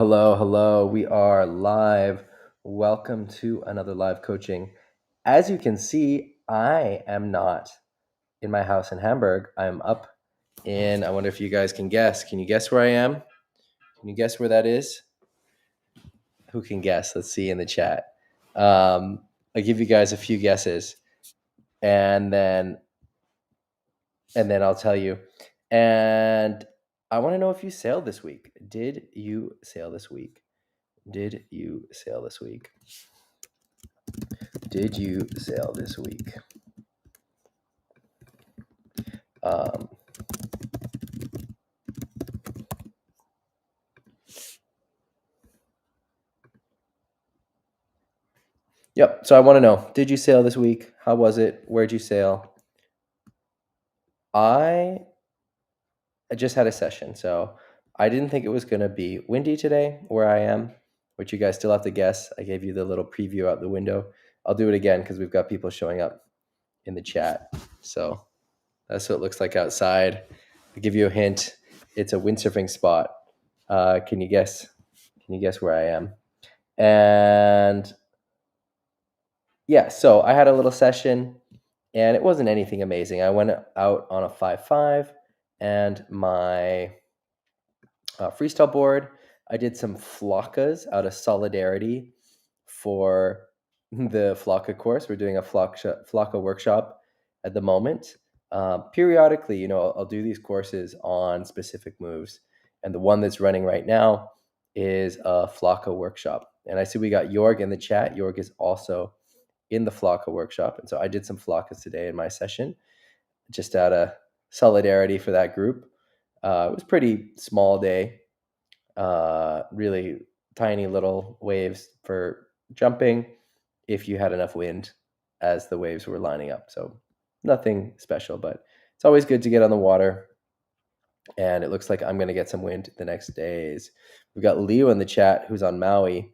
Hello, hello. We are live. Welcome to another live coaching. As you can see, I am not in my house in Hamburg. I'm up in, I wonder if you guys can guess. Can you guess where I am? Can you guess where that is? Who can guess? Let's see in the chat. I'll give you guys a few guesses and then I'll tell you. And I want to know if you sailed this week. Did you sail this week? Did you sail this week? Did you sail this week? Um, yep. So I want to know, did you sail this week? How was it? Where'd you sail? I just had a session, so I didn't think it was going to be windy today where I am, which you guys still have to guess. I gave you the little preview out the window. I'll do it again because we've got people showing up in the chat. So that's what it looks like outside. I'll give you a hint. It's a windsurfing spot. Can you guess? Can you guess where I am? And yeah, so I had a little session and it wasn't anything amazing. I went out on a 5.5 and my freestyle board. I did some flockas out of solidarity for the flocka course. We're doing a flocka workshop at the moment. Periodically, I'll do these courses on specific moves. And the one that's running right now is a flocka workshop. And I see we got Jorg in the chat. Jorg is also in the flocka workshop. And so I did some flockas today in my session, just out of solidarity for that group. It was pretty small day, really tiny little waves for jumping if you had enough wind as the waves were lining up. So nothing special, but it's always good to get on the water. And it looks like I'm going to get some wind the next days. We've got Leo in the chat who's on Maui,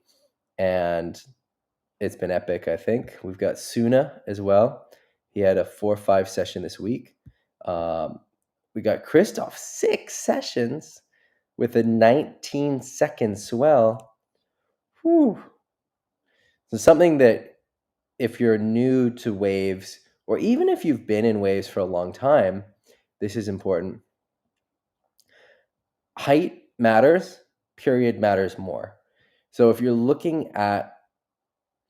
and it's been epic, I think. We've got Suna as well. He had a 4-5 session this week. We got Christoph, 6 sessions with a 19-second swell. Whew. So something that if you're new to waves, or even if you've been in waves for a long time, this is important. Height matters, period matters more. So if you're looking at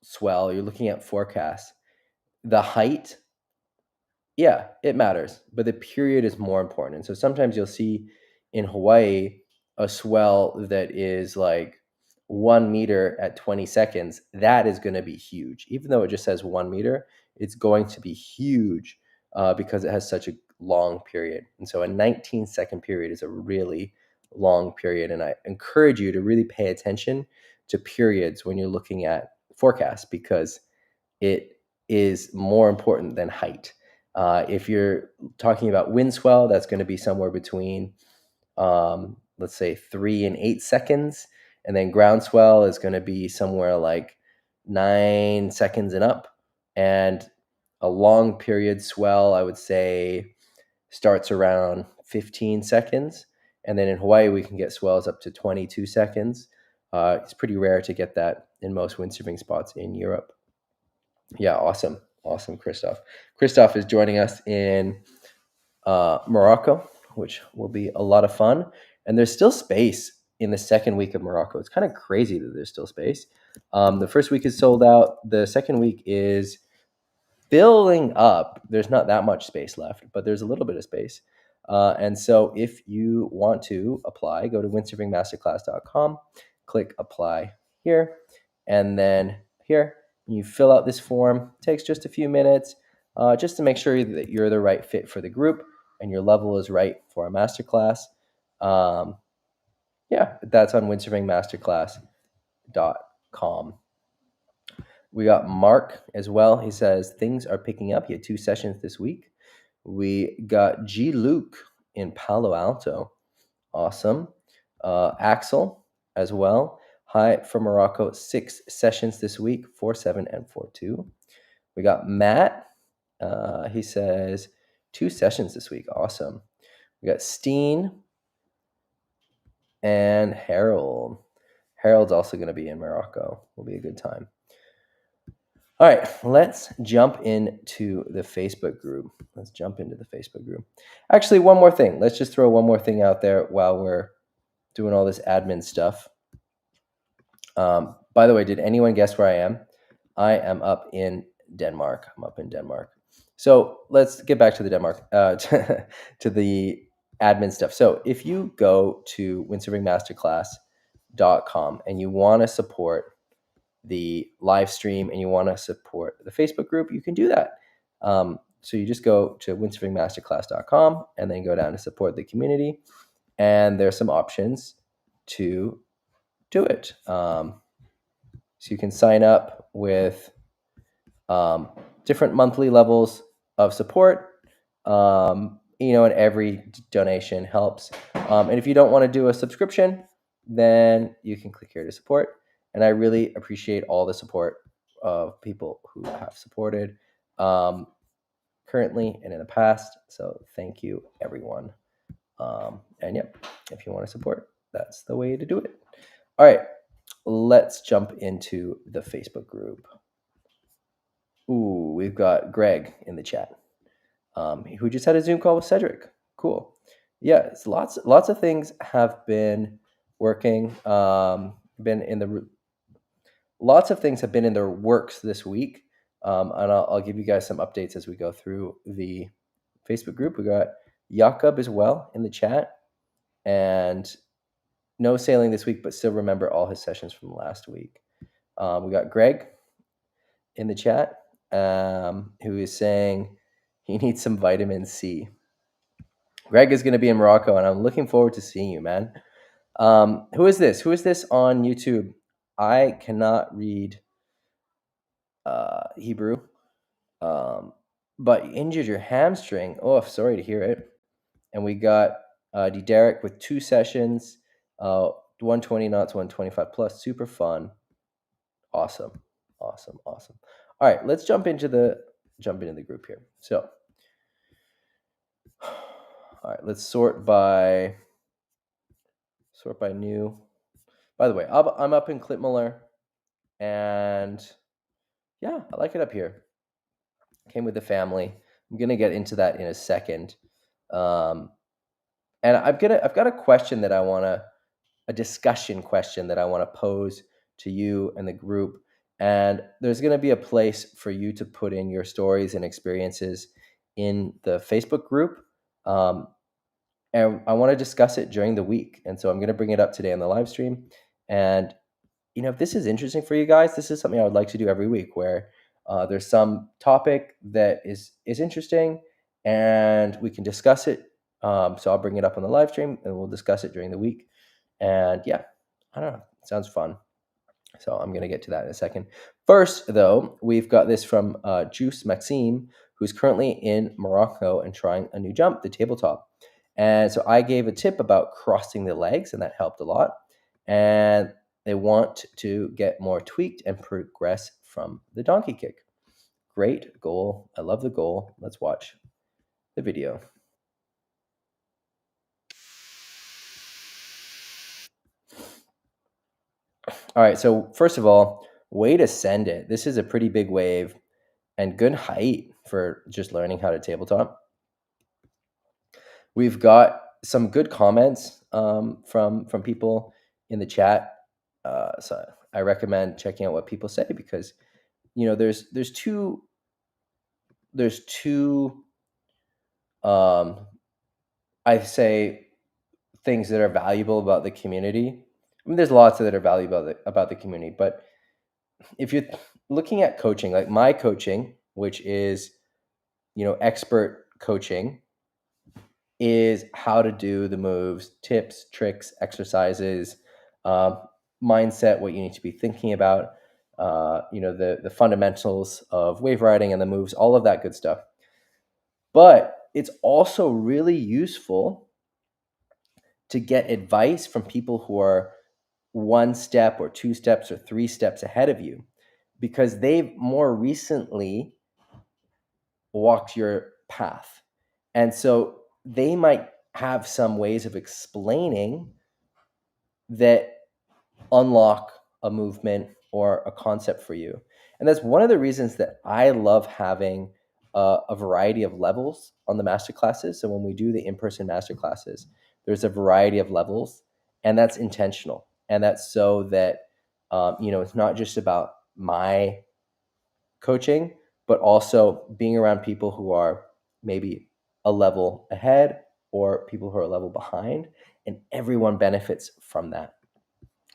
swell, you're looking at forecast, the height, yeah, it matters, but the period is more important. And so sometimes you'll see in Hawaii a swell that is like 1 meter at 20 seconds. That is going to be huge. Even though it just says 1 meter, it's going to be huge because it has such a long period. And so a 19-second period is a really long period. And I encourage you to really pay attention to periods when you're looking at forecasts because it is more important than height. If you're talking about wind swell, that's going to be somewhere between, let's say, 3 and 8 seconds. And then ground swell is going to be somewhere like 9 seconds and up. And a long period swell, I would say, starts around 15 seconds. And then in Hawaii, we can get swells up to 22 seconds. It's pretty rare to get that in most windsurfing spots in Europe. Yeah, awesome. Awesome, Christoph. Christoph is joining us in Morocco, which will be a lot of fun. And there's still space in the second week of Morocco. It's kind of crazy that there's still space. The first week is sold out. The second week is filling up. There's not that much space left, but there's a little bit of space. And so if you want to apply, go to windsurfingmasterclass.com, click apply here, and then here, you fill out this form. It takes just a few minutes just to make sure that you're the right fit for the group and your level is right for a masterclass. Yeah, that's on windsurfingmasterclass.com. We got Mark as well. He says things are picking up. He had 2 sessions this week. We got G. Luke in Palo Alto. Awesome. Axel as well. Hi from Morocco. 6 sessions this week, 4-7 and 4-2. We got Matt. He says 2 sessions this week. Awesome. We got Steen and Harold. Harold's also going to be in Morocco. Will be a good time. All right, let's jump into the Facebook group. Actually, one more thing. Let's just throw one more thing out there while we're doing all this admin stuff. By the way, did anyone guess where I am? I am up in Denmark. So let's get back to the Denmark, to the admin stuff. So if you go to windsurfingmasterclass.com and you want to support the live stream and you want to support the Facebook group, you can do that. So you just go to windsurfingmasterclass.com and then go down to support the community. And there's some options to do it. So you can sign up with different monthly levels of support, and every donation helps. And if you don't want to do a subscription, then you can click here to support. And I really appreciate all the support of people who have supported currently and in the past. So thank you, everyone. And yep, if you want to support, that's the way to do it. All right, let's jump into the Facebook group. Ooh, we've got Greg in the chat, who just had a Zoom call with Cedric. Cool. Yeah, it's lots of things have been working. Lots of things have been in their works this week, and I'll give you guys some updates as we go through the Facebook group. We got Jakob as well in the chat, and no sailing this week, but still remember all his sessions from last week. We got Greg in the chat, who is saying he needs some vitamin C. Greg is going to be in Morocco, and I'm looking forward to seeing you, man. Who is this? Who is this on YouTube? I cannot read Hebrew, but you injured your hamstring. Oh, sorry to hear it. And we got Derek with 2 sessions, 120 knots, 125 plus, super fun. Awesome. All right, let's jump into the group here. So, all right, let's sort by new. By the way, I'm up in Klitmuller, and yeah, I like it up here. Came with the family. I'm gonna get into that in a second, and I've got a question that a discussion question that I want to pose to you and the group. And there's going to be a place for you to put in your stories and experiences in the Facebook group. And I want to discuss it during the week. And so I'm going to bring it up today on the live stream. And, if this is interesting for you guys, this is something I would like to do every week, where there's some topic that is interesting and we can discuss it. So I'll bring it up on the live stream and we'll discuss it during the week. And yeah, I don't know. It sounds fun. So I'm going to get to that in a second. First, though, we've got this from Juice Maxime, who's currently in Morocco and trying a new jump, the tabletop. And so I gave a tip about crossing the legs, and that helped a lot. And they want to get more tweaked and progress from the donkey kick. Great goal. I love the goal. Let's watch the video. All right, so first of all, way to send it. This is a pretty big wave and good height for just learning how to tabletop. We've got some good comments from people in the chat. So I recommend checking out what people say, because there's two I say things that are valuable about the community. I mean, there's lots that are valuable about the community, but if you're looking at coaching, like my coaching, which is, expert coaching, is how to do the moves, tips, tricks, exercises, mindset, what you need to be thinking about, the fundamentals of wave riding and the moves, all of that good stuff. But it's also really useful to get advice from people who are 1 step or 2 steps or 3 steps ahead of you, because they've more recently walked your path. And so they might have some ways of explaining that unlock a movement or a concept for you. And that's one of the reasons that I love having a variety of levels on the master classes. So when we do the in-person master classes, there's a variety of levels, and that's intentional. And that's so that it's not just about my coaching, but also being around people who are maybe a level ahead or people who are a level behind, and everyone benefits from that.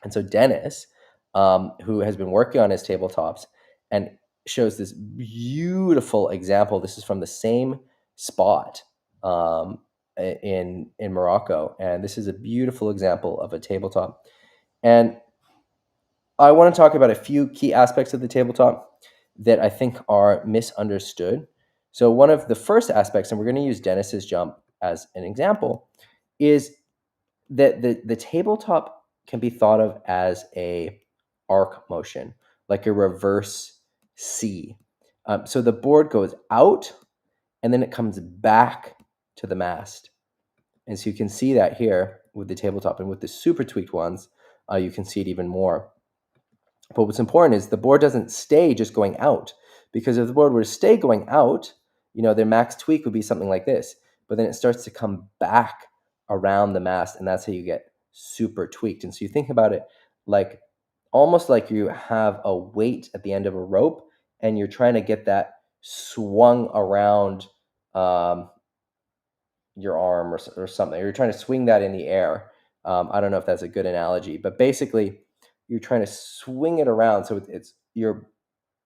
And so Dennis, who has been working on his tabletops and shows this beautiful example. This is from the same spot in Morocco, and this is a beautiful example of a tabletop. And I want to talk about a few key aspects of the tabletop that I think are misunderstood. So one of the first aspects, and we're going to use Dennis's jump as an example, is that the tabletop can be thought of as a arc motion, like a reverse C. So the board goes out and then it comes back to the mast. And so you can see that here with the tabletop, and with the super tweaked ones, you can see it even more. But what's important is the board doesn't stay just going out, because if the board were to stay going out, their max tweak would be something like this. But then it starts to come back around the mast, and that's how you get super tweaked. And so you think about it like almost like you have a weight at the end of a rope, and you're trying to get that swung around your arm or something. You're trying to swing that in the air. I don't know if that's a good analogy, but basically you're trying to swing it around. So it's your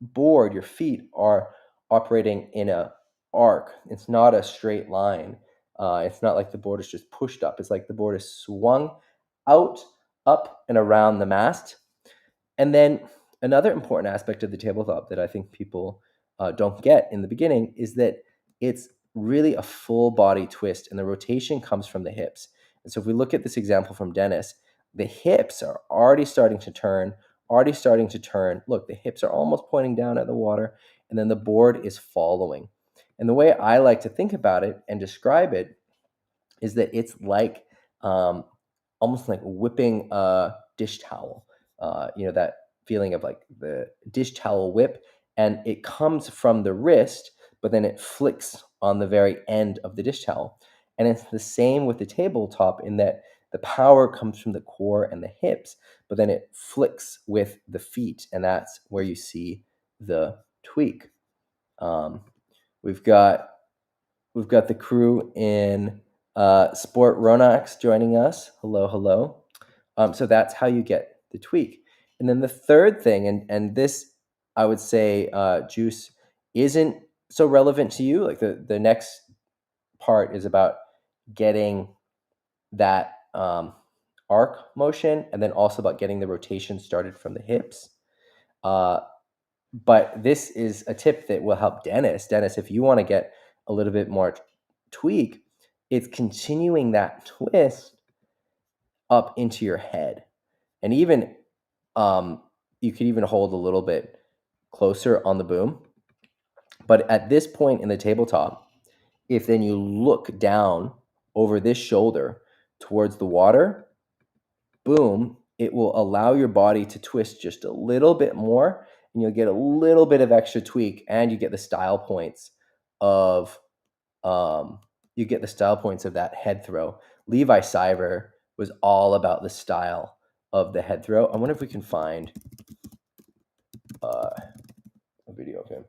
board, your feet are operating in a arc. It's not a straight line. It's not like the board is just pushed up. It's like the board is swung out, up, and around the mast. And then another important aspect of the tabletop that I think people don't get in the beginning is that it's really a full body twist, and the rotation comes from the hips. And so if we look at this example from Dennis, the hips are already starting to turn, Look, the hips are almost pointing down at the water, and then the board is following. And the way I like to think about it and describe it is that it's like almost like whipping a dish towel. That feeling of like the dish towel whip, and it comes from the wrist, but then it flicks on the very end of the dish towel. And it's the same with the tabletop in that the power comes from the core and the hips, but then it flicks with the feet, and that's where you see the tweak. Um, we've got the crew in Sport Ronax joining us. Hello, hello. So that's how you get the tweak. And then the third thing, and this I would say, Juice, isn't so relevant to you. Like the next part is about getting that arc motion, and then also about getting the rotation started from the hips. But this is a tip that will help Dennis. Dennis, if you want to get a little bit more tweak, it's continuing that twist up into your head. And even you could even hold a little bit closer on the boom. But at this point in the tabletop, if then you look down over this shoulder towards the water, boom, it will allow your body to twist just a little bit more, and you'll get a little bit of extra tweak, and you get the style points of that head throw. Levi Cyber was all about the style of the head throw. I wonder if we can find a video of him.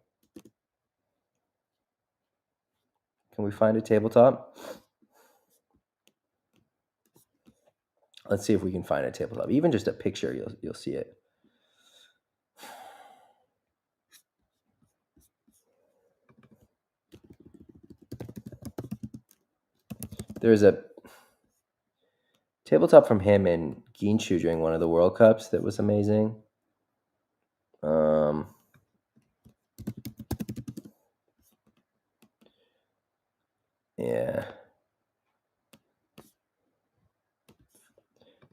Can we find a tabletop? Let's see if we can find a tabletop. Even just a picture, you'll see it. There's a tabletop from him in Ginshu during one of the World Cups that was amazing. Yeah.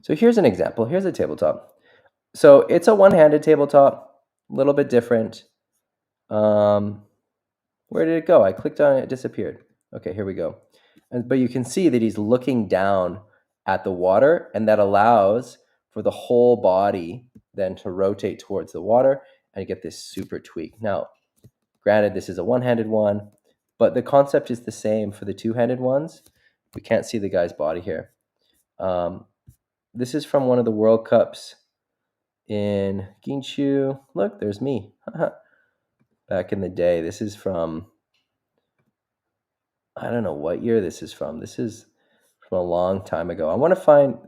So here's an example. Here's a tabletop. So it's a one-handed tabletop, a little bit different. Where did it go? I clicked on it, it disappeared. Okay, here we go. But you can see that he's looking down at the water, and that allows for the whole body then to rotate towards the water and get this super tweak. Now, granted, this is a one-handed one, but the concept is the same for the two-handed ones. We can't see the guy's body here. This is from one of the World Cups in Ginshu. Look, there's me. Back in the day. This is from, I don't know what year this is from. This is from a long time ago. I want to find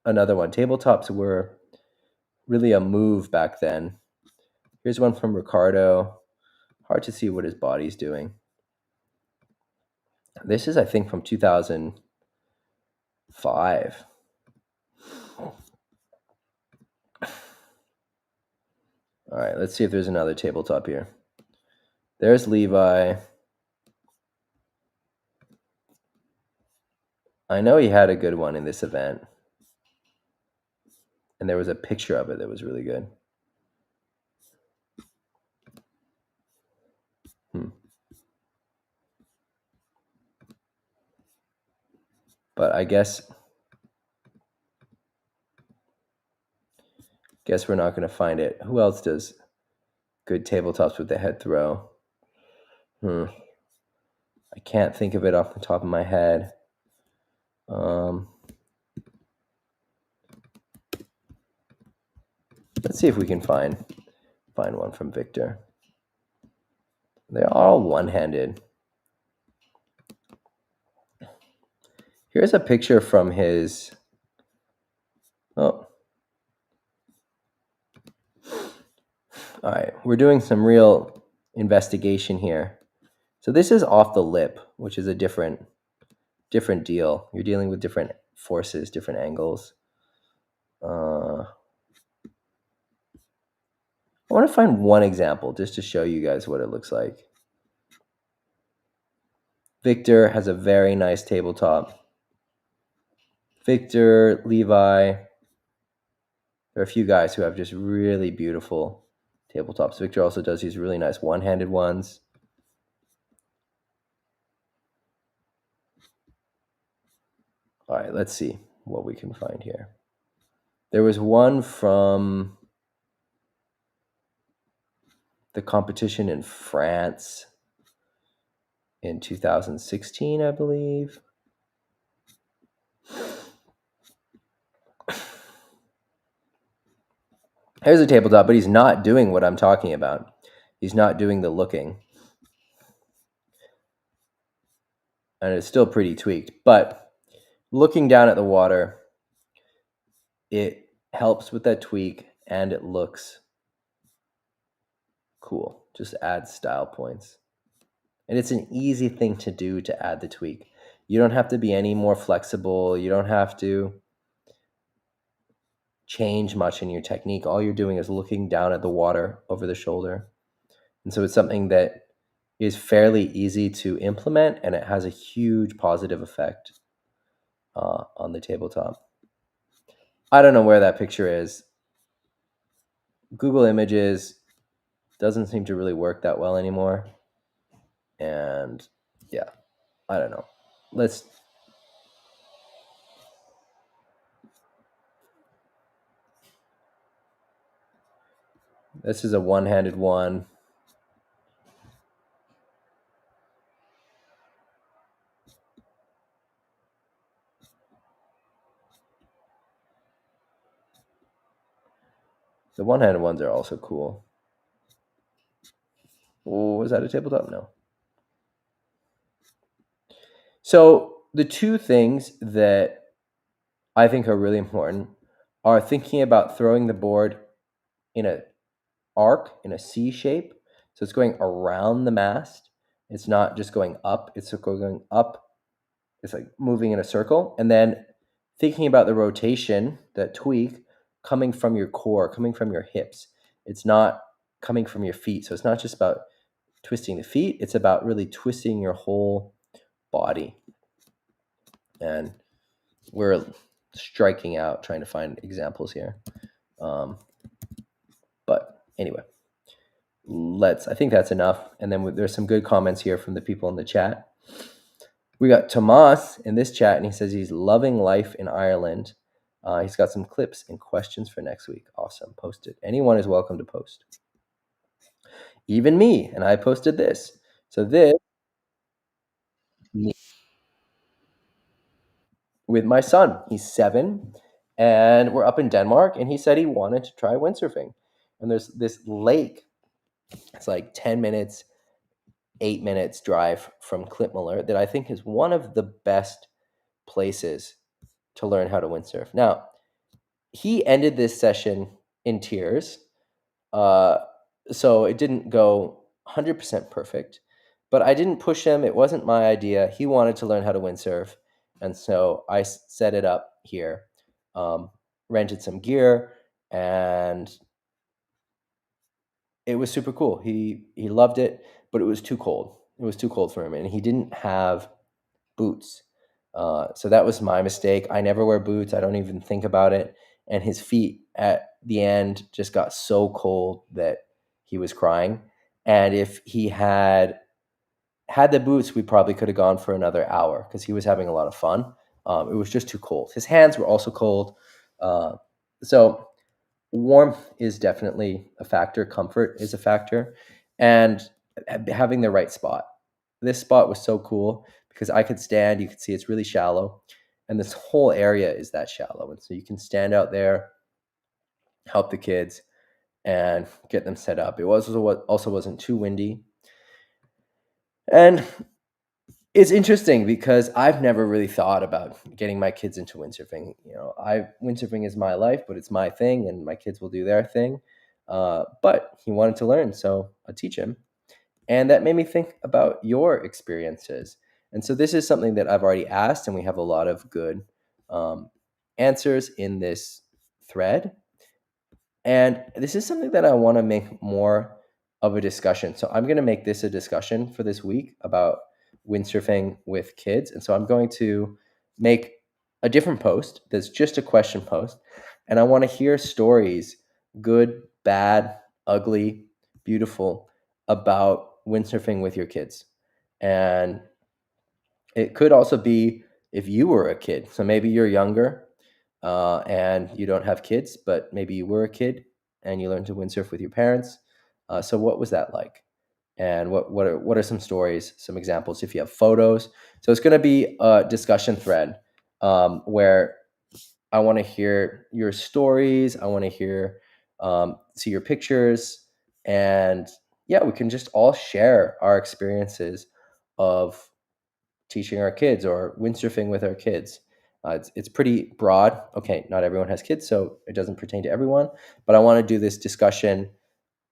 another one. Tabletops were really a move back then. Here's one from Ricardo. Hard to see what his body's doing. This is, I think, from 2005. All right, let's see if there's another tabletop here. There's Levi. I know he had a good one in this event. And there was a picture of it that was really good. But I guess we're not going to find it. Who else does good tabletops with the head throw? I can't think of it off the top of my head. Let's see if we can find one from Victor. They're all one-handed. Here's a picture from his... Oh. All right, we're doing some real investigation here. So this is off the lip, which is a different deal. You're dealing with different forces, different angles. I want to find one example just to show you guys what it looks like. Victor has a very nice tabletop. Victor, Levi. There are a few guys who have just really beautiful tabletops. Victor also does these really nice one-handed ones. All right, let's see what we can find here. There was one from the competition in France in 2016, I believe. Here's a tabletop, but he's not doing what I'm talking about. He's not doing the looking. And it's still pretty tweaked. But looking down at the water, it helps with that tweak and it looks cool. Just adds style points. And it's an easy thing to do to add the tweak. You don't have to be any more flexible. You don't have to change much in your technique. All you're doing is looking down at the water over the shoulder. And so it's something that is fairly easy to implement, and it has a huge positive effect on the tabletop. I don't know where that picture is. Google Images doesn't seem to really work that well anymore. And yeah, I don't know. This is a one-handed one. The one-handed ones are also cool. Oh, was that a tabletop? No. So the two things that I think are really important are thinking about throwing the board in an arc, in a C shape. So it's going around the mast. It's not just going up. It's going up. It's like moving in a circle. And then thinking about the rotation, that tweak, coming from your core, coming from your hips. It's not coming from your feet. So it's not just about twisting the feet. It's about really twisting your whole body. And we're striking out trying to find examples here. But anyway, I think that's enough. And then there's some good comments here from the people in the chat. We got Tomas in this chat, and he says he's loving life in Ireland. He's got some clips and questions for next week. Awesome. Post it. Anyone is welcome to post. Even me. And I posted this. So this with my son. He's 7, and we're up in Denmark, and he said he wanted to try windsurfing. And there's this lake. It's like 10 minutes, 8 minutes drive from Klitmøller that I think is one of the best places to learn how to windsurf. Now, he ended this session in tears. Uh, so it didn't go 100% perfect, but I didn't push him. It wasn't my idea. He wanted to learn how to windsurf. And so I set it up here, um, rented some gear, and it was super cool. He loved it, but it was too cold. It was too cold for him, and he didn't have boots. So that was my mistake. I never wear boots. I don't even think about it. And his feet at the end just got so cold that he was crying. And if he had the boots, we probably could have gone for another hour because he was having a lot of fun. It was just too cold. His hands were also cold. So warmth is definitely a factor. Comfort is a factor. And having the right spot. This spot was so cool because I could stand, you could see it's really shallow, and this whole area is that shallow. And so you can stand out there, help the kids, and get them set up. It also wasn't too windy. And it's interesting because I've never really thought about getting my kids into windsurfing. Windsurfing is my life, but it's my thing, and my kids will do their thing. But he wanted to learn, so I'll teach him. And that made me think about your experiences. And so this is something that I've already asked, and we have a lot of good answers in this thread. And this is something that I want to make more of a discussion. So I'm going to make this a discussion for this week about windsurfing with kids. And so I'm going to make a different post that's just a question post. And I want to hear stories, good, bad, ugly, beautiful, about windsurfing with your kids. And it could also be if you were a kid. So maybe you're younger and you don't have kids, but maybe you were a kid and you learned to windsurf with your parents. So what was that like? And what are some stories, some examples if you have photos? So it's going to be a discussion thread where I want to hear your stories. I want to see your pictures, and yeah, we can just all share our experiences of teaching our kids or windsurfing with our kids. It's pretty broad. Okay, not everyone has kids, so it doesn't pertain to everyone. But I want to do this discussion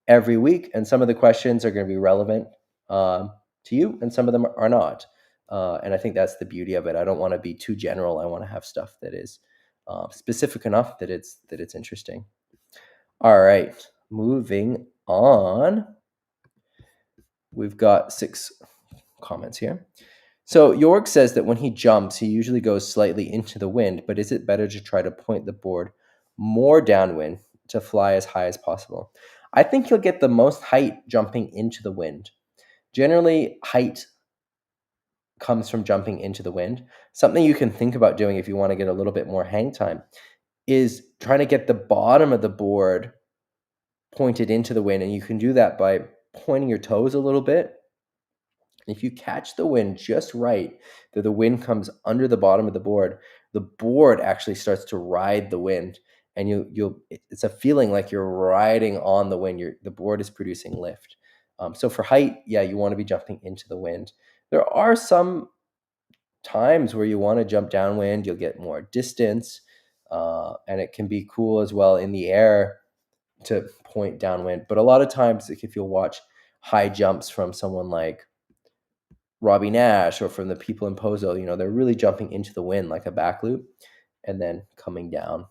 every week, and some of the questions are going to be relevant to you, and some of them are not. And I think that's the beauty of it. I don't want to be too general. I want to have stuff that is specific enough that it's interesting. All right, moving on. We've got 6 comments here. So York says that when he jumps, he usually goes slightly into the wind, but is it better to try to point the board more downwind to fly as high as possible? I think you'll get the most height jumping into the wind. Generally, height comes from jumping into the wind. Something you can think about doing if you want to get a little bit more hang time is trying to get the bottom of the board pointed into the wind, and you can do that by pointing your toes a little bit. If you catch the wind just right, that the wind comes under the bottom of the board actually starts to ride the wind, and it's a feeling like you're riding on the wind. The board is producing lift. So for height, yeah, you want to be jumping into the wind. There are some times where you want to jump downwind. You'll get more distance, and it can be cool as well in the air to point downwind. But a lot of times, like if you'll watch high jumps from someone like Robbie Nash or from the people in Pozo, they're really jumping into the wind like a back loop and then coming down.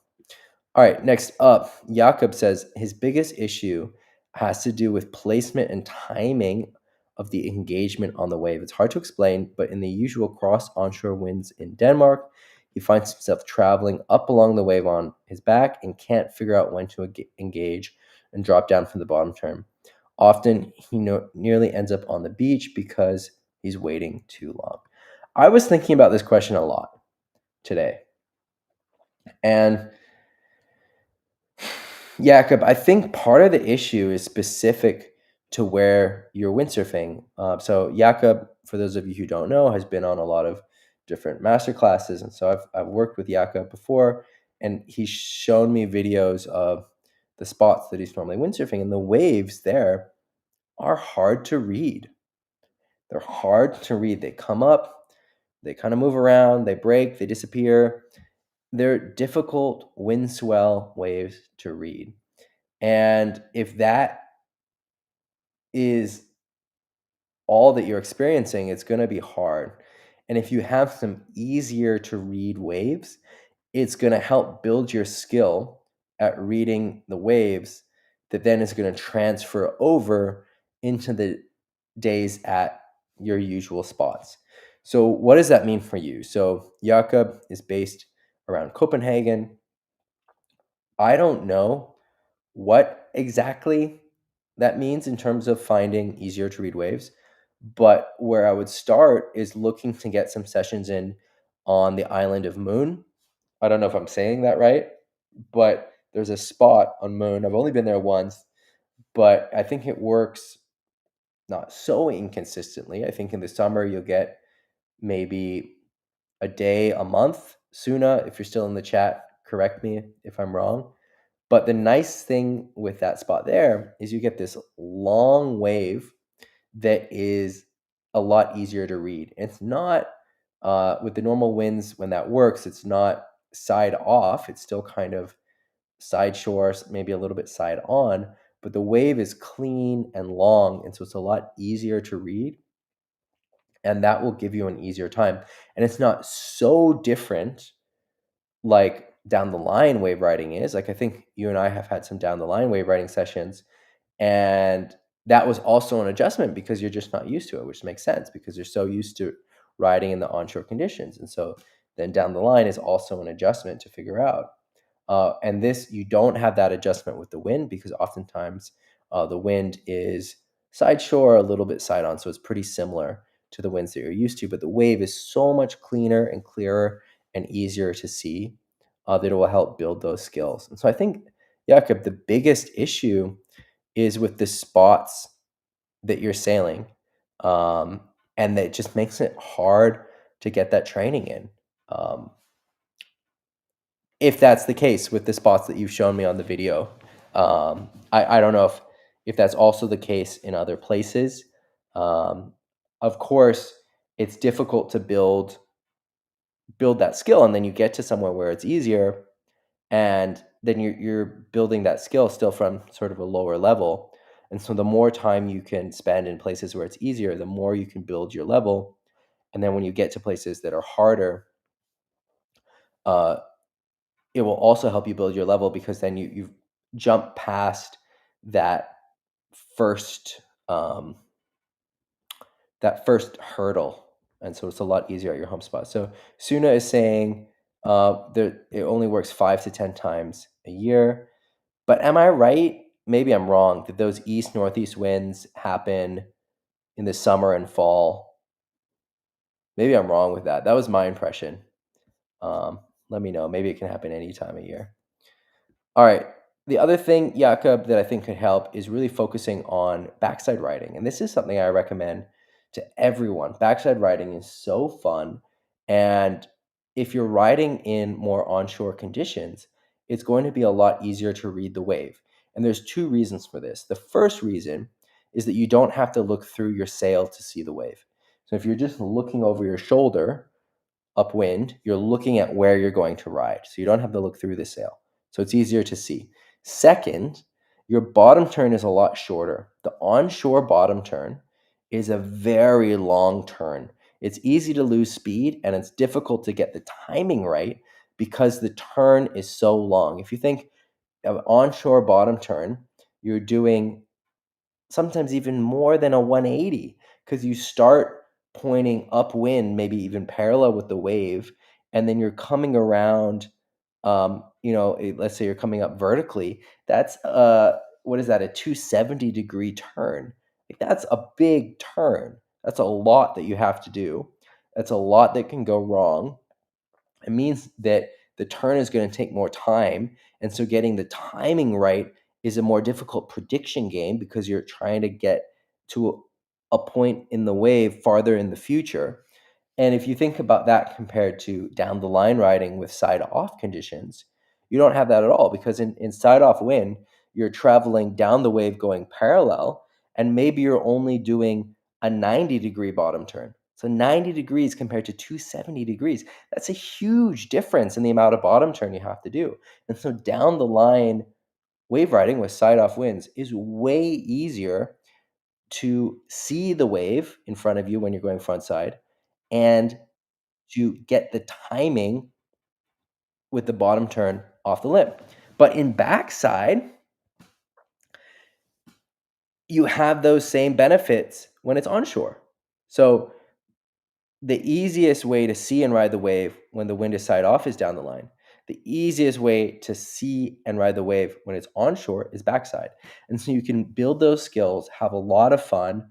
All right, next up, Jakob says his biggest issue has to do with placement and timing of the engagement on the wave. It's hard to explain, but in the usual cross onshore winds in Denmark, he finds himself traveling up along the wave on his back and can't figure out when to engage and drop down from the bottom turn. Often, he nearly ends up on the beach because he's waiting too long. I was thinking about this question a lot today. And Jakob, I think part of the issue is specific to where you're windsurfing. So Jakob, for those of you who don't know, has been on a lot of different master classes, and so I've worked with Jakob before, and he's shown me videos of the spots that he's normally windsurfing, and the waves there are hard to read. They're hard to read. They come up, they kind of move around, they break, they disappear. They're difficult wind swell waves to read. And if that is all that you're experiencing, it's going to be hard. And if you have some easier to read waves, it's going to help build your skill at reading the waves that then is going to transfer over into the days at your usual spots. So, what does that mean for you? So, Jakob is based around Copenhagen. I don't know what exactly that means in terms of finding easier to read waves. But where I would start is looking to get some sessions in on the island of Moon. I don't know if I'm saying that right, but there's a spot on Moon. I've only been there once, but I think it works not so inconsistently. I think in the summer you'll get maybe a day a month. Suna, if you're still in the chat, correct me if I'm wrong. But the nice thing with that spot there is you get this long wave that is a lot easier to read. It's not with the normal winds when that works, it's not side off. It's still kind of side shore, maybe a little bit side on, but the wave is clean and long. And so it's a lot easier to read. And that will give you an easier time. And it's not so different like down the line wave riding is. Like I think you and I have had some down the line wave riding sessions, and that was also an adjustment because you're just not used to it, which makes sense because you're so used to riding in the onshore conditions. And so then down the line is also an adjustment to figure out. And this, you don't have that adjustment with the wind because oftentimes the wind is side shore, a little bit side on. So it's pretty similar to the winds that you're used to, but the wave is so much cleaner and clearer and easier to see that it will help build those skills. And so I think, Jakob, the biggest issue is with the spots that you're sailing. And that just makes it hard to get that training in. If that's the case with the spots that you've shown me on the video. I don't know if that's also the case in other places. Um, of course, it's difficult to build that skill, and then you get to somewhere where it's easier, and then you're building that skill still from sort of a lower level. And so the more time you can spend in places where it's easier, the more you can build your level. And then when you get to places that are harder, uh, it will also help you build your level because then you jump past that first um, that first hurdle, and so it's a lot easier at your home spot. So Suna is saying that it only works 5 to 10 times a year. But am I right? Maybe I'm wrong. That those east northeast winds happen in the summer and fall. Maybe I'm wrong with that. That was my impression. Let me know. Maybe it can happen any time of year. All right. The other thing, Jakob, that I think could help is really focusing on backside riding. And this is something I recommend to everyone. Backside riding is so fun. And if you're riding in more onshore conditions, it's going to be a lot easier to read the wave. And there's two reasons for this. The first reason is that you don't have to look through your sail to see the wave. So if you're just looking over your shoulder, upwind, you're looking at where you're going to ride. So you don't have to look through the sail. So it's easier to see. Second, your bottom turn is a lot shorter. The onshore bottom turn is a very long turn. It's easy to lose speed and it's difficult to get the timing right because the turn is so long. If you think of onshore bottom turn, you're doing sometimes even more than a 180 because you start pointing upwind, maybe even parallel with the wave, and then you're coming around. Let's say you're coming up vertically. That's what is that? A 270-degree turn. Like that's a big turn. That's a lot that you have to do. That's a lot that can go wrong. It means that the turn is going to take more time. And so getting the timing right is a more difficult prediction game because you're trying to get to a point in the wave farther in the future. And if you think about that compared to down the line riding with side off conditions, you don't have that at all because in side off wind, you're traveling down the wave going parallel, and maybe you're only doing a 90-degree bottom turn. So 90 degrees compared to 270 degrees. That's a huge difference in the amount of bottom turn you have to do. And so down the line wave riding with side off winds is way easier to see the wave in front of you when you're going front side and to get the timing with the bottom turn off the lip. But in backside, you have those same benefits when it's onshore. So the easiest way to see and ride the wave when the wind is side off is down the line. The easiest way to see and ride the wave when it's onshore is backside. And so you can build those skills, have a lot of fun,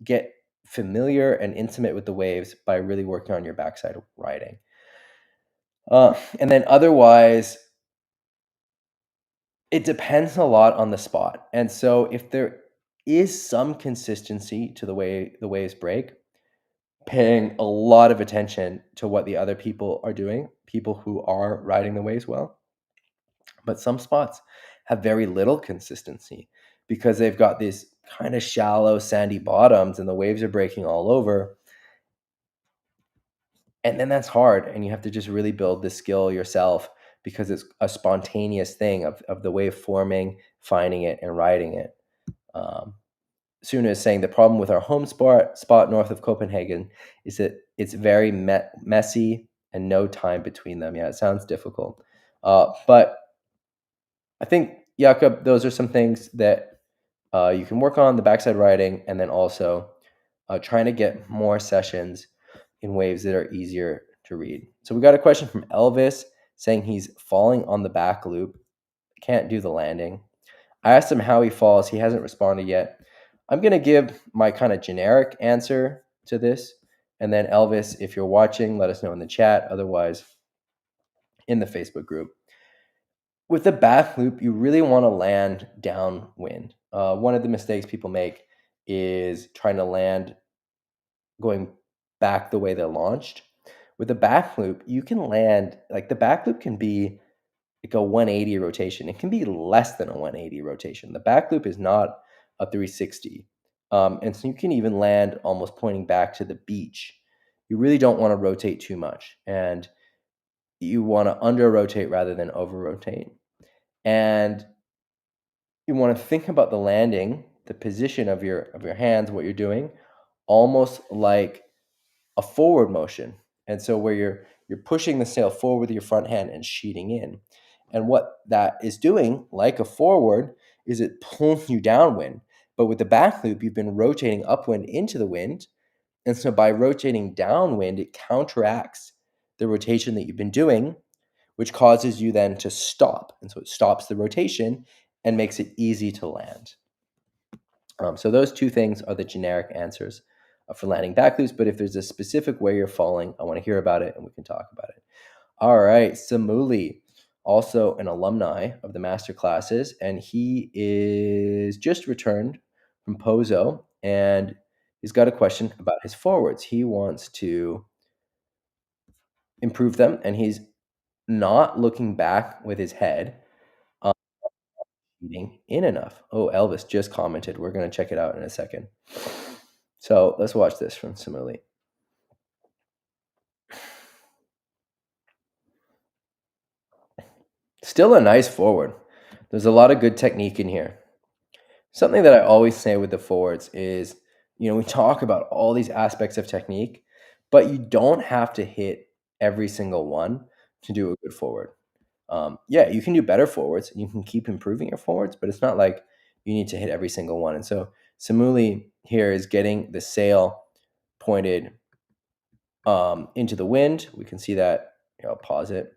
get familiar and intimate with the waves by really working on your backside riding. And then otherwise, it depends a lot on the spot. And so if there is some consistency to the way the waves break, paying a lot of attention to what the other people are doing, people who are riding the waves well. But some spots have very little consistency because they've got these kind of shallow, sandy bottoms and the waves are breaking all over. And then that's hard. And you have to just really build the skill yourself because it's a spontaneous thing of the wave forming, finding it, and riding it. Suna is saying the problem with our home spot north of Copenhagen is that it's very messy and no time between them. Yeah, it sounds difficult. But I think, Jakob, those are some things that you can work on the backside riding and then also trying to get more sessions in waves that are easier to read. So we got a question from Elvis saying he's falling on the back loop, can't do the landing. I asked him how he falls. He hasn't responded yet. I'm going to give my kind of generic answer to this. And then, Elvis, if you're watching, let us know in the chat. Otherwise, in the Facebook group. With the back loop, you really want to land downwind. One of the mistakes people make is trying to land going back the way they launched. With the back loop, you can land, like the back loop can be like a 180 rotation. It can be less than a 180 rotation. The back loop is not a 360. And so you can even land almost pointing back to the beach. You really don't want to rotate too much. And you want to under rotate rather than over rotate. And you want to think about the landing, the position of your hands, what you're doing, almost like a forward motion. And so where you're pushing the sail forward with your front hand and sheeting in. And what that is doing, like a forward, is it pulls you downwind. But with the back loop, you've been rotating upwind into the wind. And so by rotating downwind, it counteracts the rotation that you've been doing, which causes you then to stop. And so it stops the rotation and makes it easy to land. So those two things are the generic answers for landing back loops. But if there's a specific way you're falling, I want to hear about it and we can talk about it. All right, Samuli, also an alumni of the master classes, and he is just returned from Pozo, and he's got a question about his forwards. He wants to improve them, and he's not looking back with his head, eating in enough. Oh, Elvis just commented. We're going to check it out in a second. So let's watch this from Samuli. Still a nice forward. There's a lot of good technique in here. Something that I always say with the forwards is, we talk about all these aspects of technique, but you don't have to hit every single one to do a good forward. Yeah, you can do better forwards and you can keep improving your forwards, but it's not like you need to hit every single one. And so Samuli here is getting the sail pointed into the wind. We can see that. Here, I'll pause it.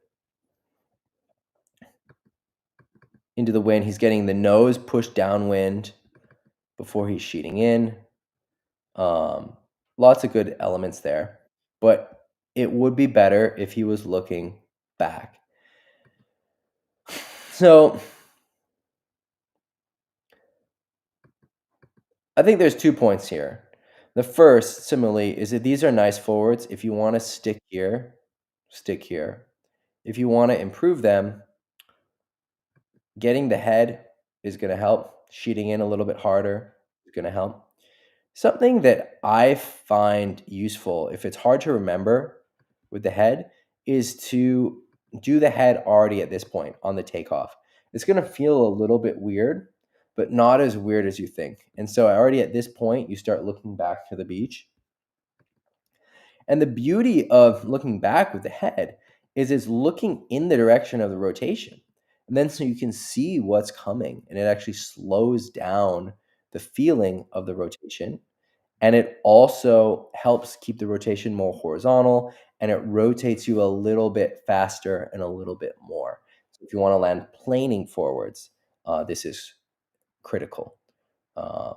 Into the wind. He's getting the nose pushed downwind before he's sheeting in. Lots of good elements there. But it would be better if he was looking back. So I think there's 2 points here. The first, similarly, is that these are nice forwards. If you wanna stick here, stick here. If you wanna improve them, getting the head is gonna help. Sheeting in a little bit harder is gonna help. Something that I find useful, if it's hard to remember with the head, is to do the head already at this point on the takeoff. It's gonna feel a little bit weird, but not as weird as you think. And so already at this point, you start looking back to the beach. And the beauty of looking back with the head is it's looking in the direction of the rotation. And then so you can see what's coming, and it actually slows down the feeling of the rotation, and it also helps keep the rotation more horizontal, and it rotates you a little bit faster and a little bit more. So if you want to land planing forwards, this is critical. Uh,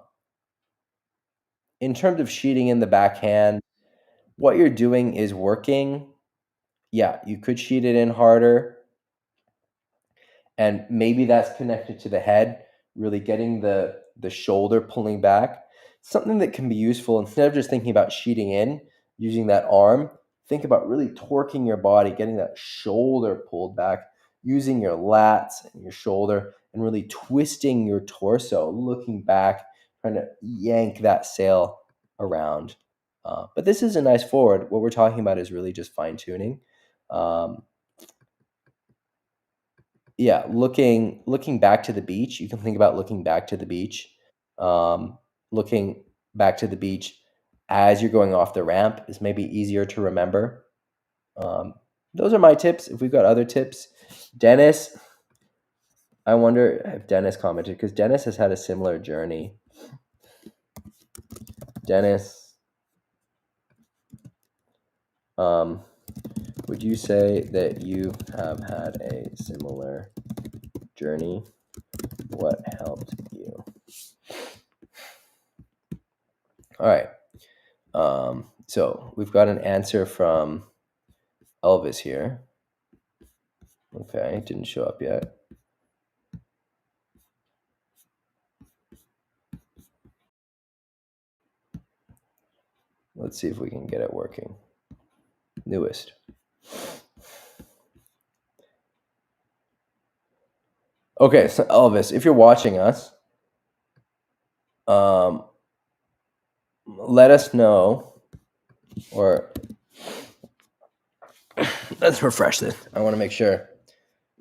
in terms of sheeting in the backhand, what you're doing is working. Yeah, you could sheet it in harder, and maybe that's connected to the head, really getting the shoulder pulling back. Something that can be useful, instead of just thinking about sheeting in, using that arm, think about really torquing your body, getting that shoulder pulled back, using your lats and your shoulder, and really twisting your torso, looking back, trying to yank that sail around. But this is a nice forward. What we're talking about is really just fine tuning. Um, yeah, looking back to the beach, you can think about looking back to the beach, um, looking back to the beach as you're going off the ramp is maybe easier to remember. Um, those are my tips. If we've got other tips, Dennis, I wonder if Dennis commented, because Dennis has had a similar journey. Dennis, um, would you say that you have had a similar journey? What helped you? All right. So we've got an answer from Elvis here. Okay, didn't show up yet. Let's see if we can get it working. Newest. Okay, so Elvis, if you're watching us, let us know, or let's refresh this. I want to make sure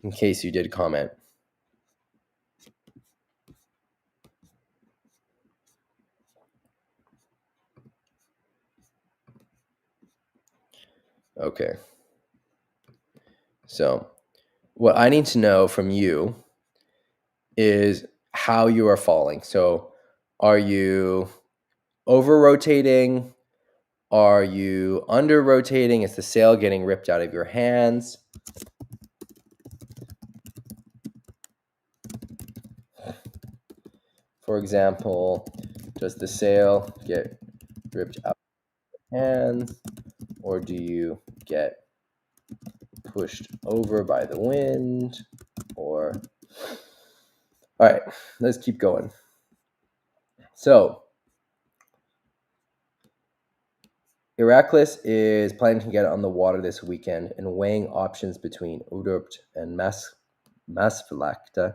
in case you did comment. Okay. So, what I need to know from you is how you are falling. So, are you over rotating? Are you under rotating? Is the sail getting ripped out of your hands? For example, does the sail get ripped out of your hands, or do you get pushed over by the wind? Or all right, let's keep going. So Heracles is planning to get on the water this weekend and weighing options between Udrupt and Maasvlakte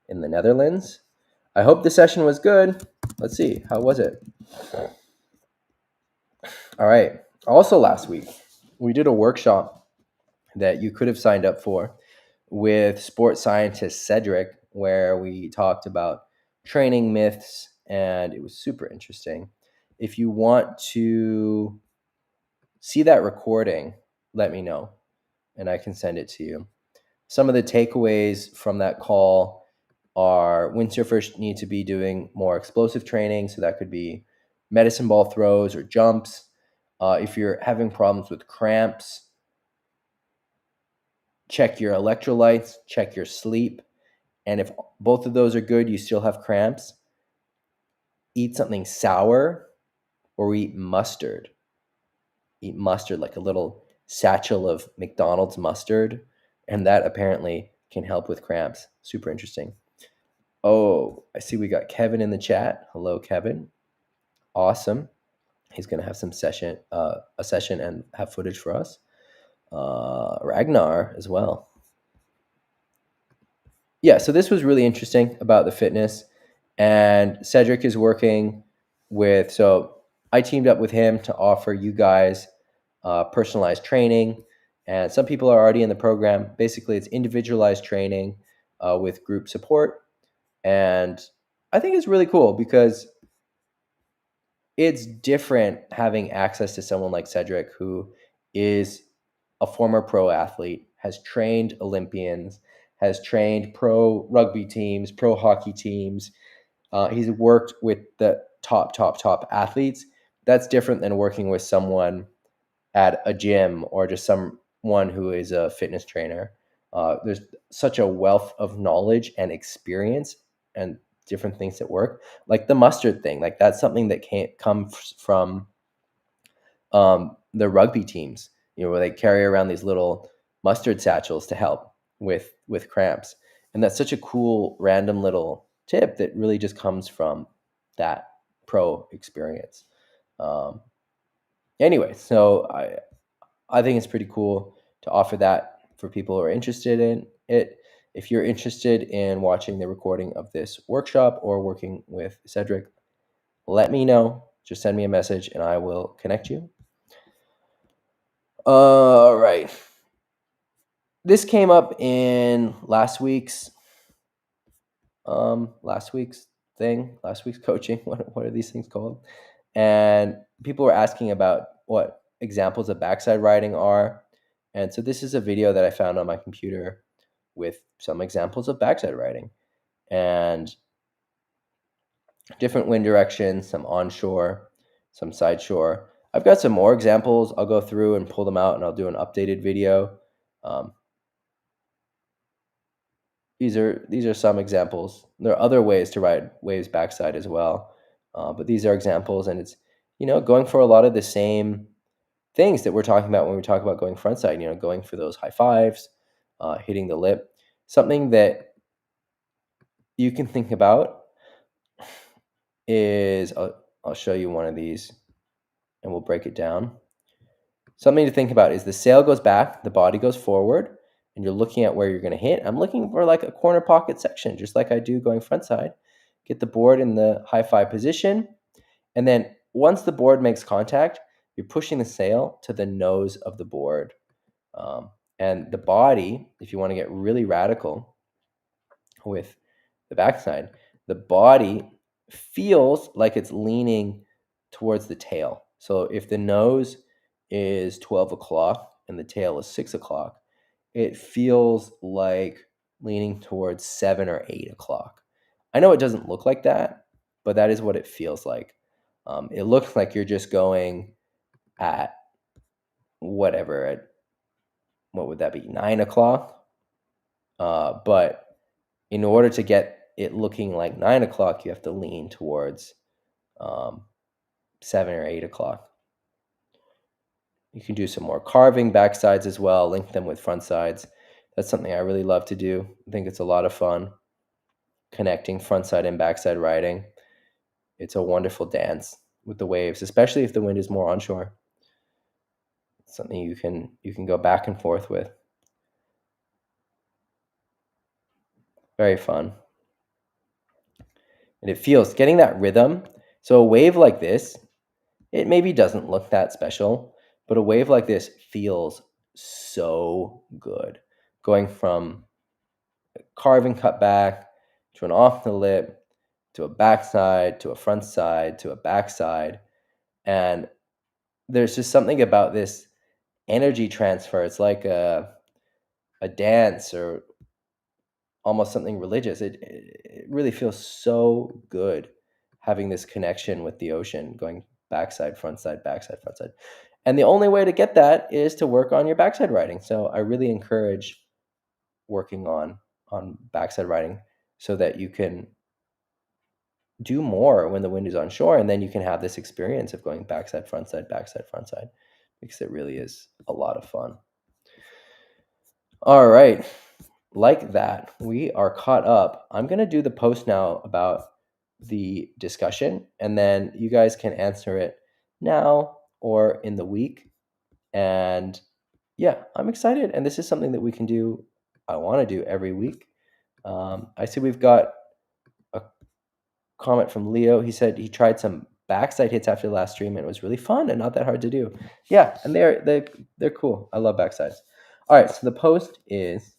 in the Netherlands. I hope the session was good. Let's see, how was it? All right. Also last week, we did a workshop that you could have signed up for with sports scientist Cedric, where we talked about training myths, and it was super interesting. If you want to see that recording, let me know and I can send it to you. Some of the takeaways from that call are windsurfers need to be doing more explosive training. So that could be medicine ball throws or jumps. If you're having problems with cramps, check your electrolytes, check your sleep. And if both of those are good, you still have cramps, eat something sour or eat mustard. Eat mustard, like a little satchel of McDonald's mustard. and that apparently can help with cramps. Super interesting. Oh, I see we got Kevin in the chat. Hello, Kevin. Awesome. He's going to have a session and have footage for us. Ragnar as well. Yeah, so this was really interesting about the fitness, and Cedric is working with. So I teamed up with him to offer you guys personalized training, and some people are already in the program. Basically, it's individualized training with group support, and I think it's really cool because it's different having access to someone like Cedric, who is a former pro athlete, has trained Olympians, has trained pro rugby teams, pro hockey teams. He's worked with the top athletes. That's different than working with someone at a gym or just someone who is a fitness trainer. There's such a wealth of knowledge and experience and different things that work. Like the mustard thing, like that's something that can't come from the rugby teams, where they carry around these little mustard satchels to help with cramps. And that's such a cool random little tip that really just comes from that pro experience. Um, anyway, so I think it's pretty cool to offer that for people who are interested in it. If you're interested in watching the recording of this workshop or working with Cedric, let me know. Just send me a message and I will connect you. All right. This came up in last week's thing, last week's coaching. What are these things called? And people were asking about what examples of backside riding are. And so this is a video that I found on my computer with some examples of backside riding and different wind directions, some onshore, some side shore. I've got some more examples. I'll go through and pull them out and I'll do an updated video. These are some examples. There are other ways to ride waves backside as well, but these are examples, and it's going for a lot of the same things that we're talking about when we talk about going frontside. Going for those high fives, hitting the lip. Something that you can think about is I'll show you one of these, and we'll break it down. Something to think about is the sail goes back, the body goes forward, and you're looking at where you're going to hit. I'm looking for like a corner pocket section, just like I do going frontside. Get the board in the high five position, and then once the board makes contact, you're pushing the sail to the nose of the board. And the body, if you want to get really radical with the backside, the body feels like it's leaning towards the tail. So if the nose is 12 o'clock and the tail is 6 o'clock, it feels like leaning towards 7 or 8 o'clock. I know it doesn't look like that, but that is what it feels like. It looks like you're just going at whatever, at what would that be, 9 o'clock? But in order to get it looking like 9 o'clock, you have to lean towards 7 or 8 o'clock. You can do some more carving backsides as well, link them with front sides. That's something I really love to do. I think it's a lot of fun connecting frontside and backside riding. It's a wonderful dance with the waves, especially if the wind is more onshore. It's something you can go back and forth with. Very fun. And it feels, getting that rhythm. So a wave like this, it maybe doesn't look that special, but a wave like this feels so good. Going from a carving cut back to an off the lip to a backside to a front side to a backside. And there's just something about this energy transfer. It's like a dance or almost something religious. It really feels so good having this connection with the ocean, going backside, front side, backside, front side. And the only way to get that is to work on your backside riding. So I really encourage working on backside riding so that you can do more when the wind is on shore, and then you can have this experience of going backside, front side, because it really is a lot of fun. All right. Like that, we are caught up. I'm going to do the post now about the discussion, and then you guys can answer it now or in the week. And yeah, I'm excited. And this is something that we can do, I want to do every week. I see we've got a comment from Leo. He said he tried some backside hits after the last stream and it was really fun and not that hard to do. Yeah, and they're cool. I love backsides. All right, so the post is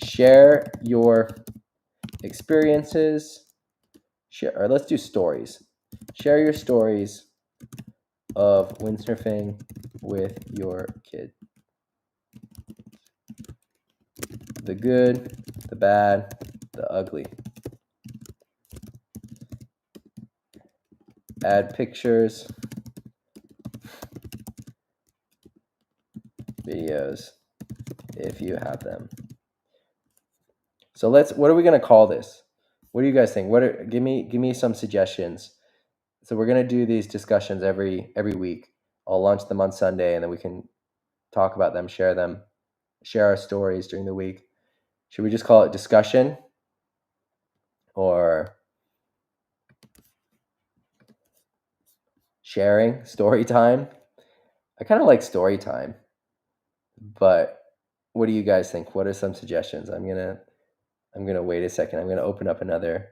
share your experiences. Or let's do stories. Share your stories of windsurfing with your kid. The good, the bad, the ugly. Add pictures, videos, if you have them. So what are we going to call this? What do you guys think? Give me some suggestions. So we're going to do these discussions every week. I'll launch them on Sunday and then we can talk about them, share our stories during the week. Should we just call it discussion or sharing, story time? I kind of like story time, but what do you guys think? What are some suggestions? I'm gonna wait a second. I'm gonna open up another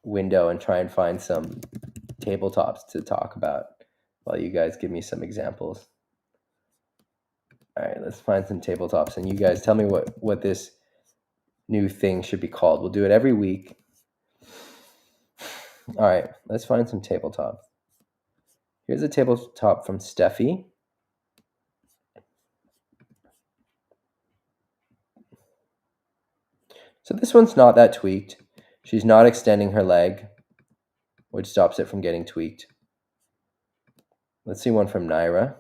window and try and find some tabletops to talk about while you guys give me some examples. All right, let's find some tabletops, and you guys tell me what this new thing should be called. We'll do it every week. All right, let's find some tabletops. Here's a tabletop from Steffi. So this one's not that tweaked. She's not extending her leg, which stops it from getting tweaked. Let's see one from Naira.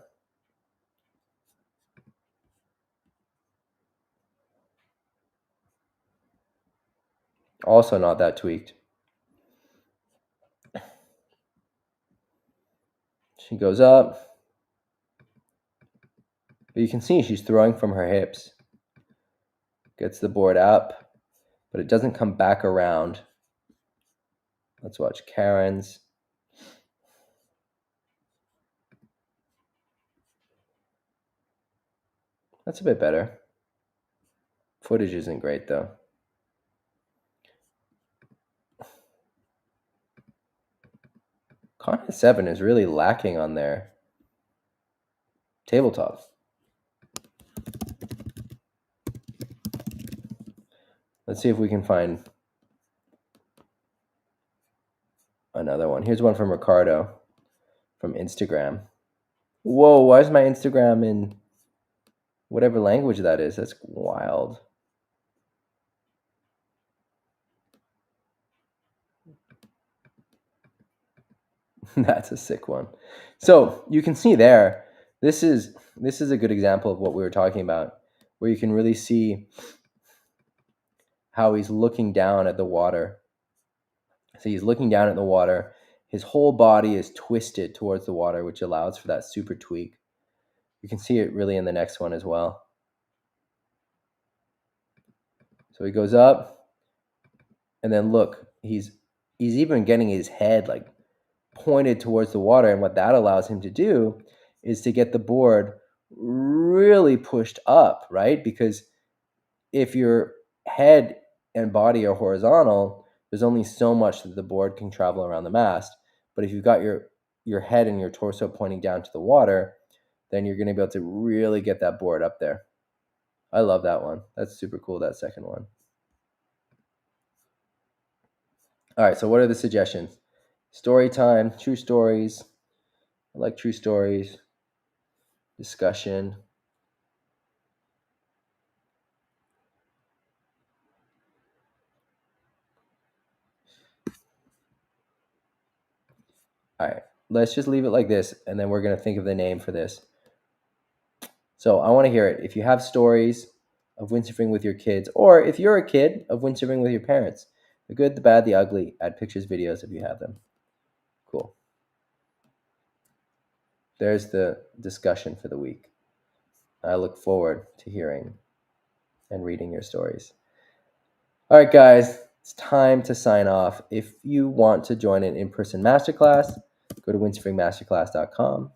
Also not that tweaked. She goes up. But you can see she's throwing from her hips. Gets the board up, but it doesn't come back around. Let's watch Karen's. That's a bit better. Footage isn't great though. Content 7 is really lacking on their tabletops. Let's see if we can find another one. Here's one from Ricardo from Instagram. Whoa, why is my Instagram in whatever language that is? That's wild. That's a sick one. So you can see there, this is a good example of what we were talking about, where you can really see how he's looking down at the water. So he's looking down at the water. His whole body is twisted towards the water, which allows for that super tweak. You can see it really in the next one as well. So he goes up, and then look, he's even getting his head like pointed towards the water, and what that allows him to do is to get the board really pushed up, right? Because if your head and body are horizontal, there's only so much that the board can travel around the mast. But if you've got your head and your torso pointing down to the water, then you're going to be able to really get that board up there. I love that one. That's super cool, that second one. All right, so what are the suggestions? Story time, true stories. I like true stories. Discussion. All right, let's just leave it like this, and then we're going to think of the name for this. So I want to hear it. If you have stories of windsurfing with your kids, or if you're a kid of windsurfing with your parents, the good, the bad, the ugly, add pictures, videos if you have them. Cool. There's the discussion for the week. I look forward to hearing and reading your stories. All right, guys, it's time to sign off. If you want to join an in-person masterclass, go to windsurfingmasterclass.com,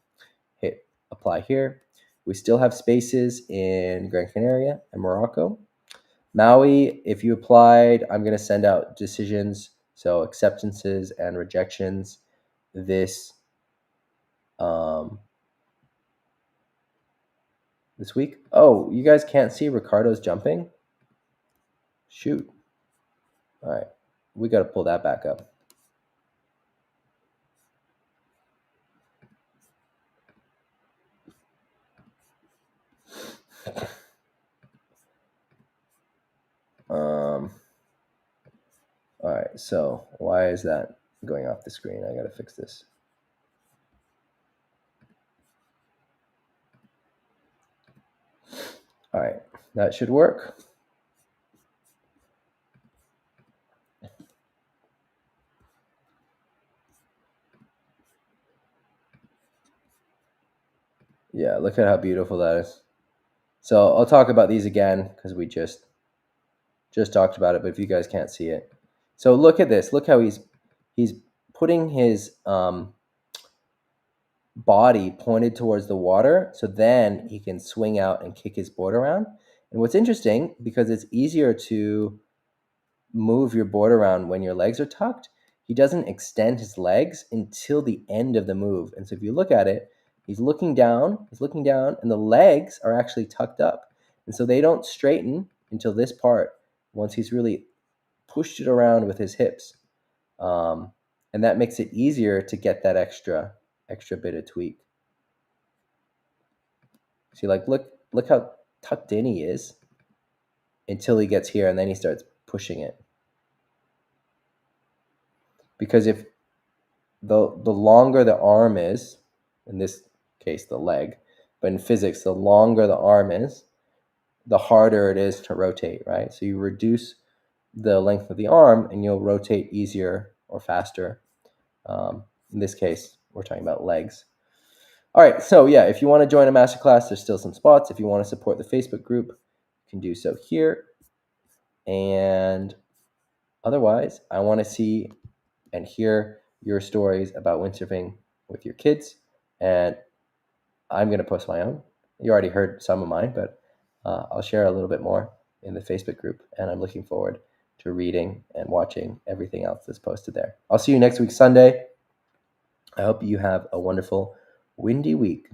hit apply here. We still have spaces in Gran Canaria and Morocco. Maui, if you applied, I'm going to send out decisions, so acceptances and rejections this this week. Oh, you guys can't see Ricardo's jumping? Shoot. All right. We got to pull that back up. All right. So why is that going off the screen? I got to fix this. All right. That should work. Yeah, look at how beautiful that is. So I'll talk about these again because we just talked about it, but if you guys can't see it. So look at this. Look how he's putting his body pointed towards the water, so then he can swing out and kick his board around. And what's interesting, because it's easier to move your board around when your legs are tucked, he doesn't extend his legs until the end of the move. And so if you look at it, he's looking down, and the legs are actually tucked up. And so they don't straighten until this part, once he's really pushed it around with his hips. And that makes it easier to get that extra bit of tweak. See, like, look how tucked in he is until he gets here, and then he starts pushing it. Because if the longer the arm is, in this case the leg, but in physics, the longer the arm is, the harder it is to rotate, right? So you reduce the length of the arm, and you'll rotate easier or faster. In this case, we're talking about legs. All right, so yeah, if you want to join a masterclass, there's still some spots. If you want to support the Facebook group, you can do so here. And otherwise, I want to see and hear your stories about windsurfing with your kids. And I'm going to post my own. You already heard some of mine, but I'll share a little bit more in the Facebook group. And I'm looking forward to reading and watching everything else that's posted there. I'll see you next week, Sunday. I hope you have a wonderful windy week.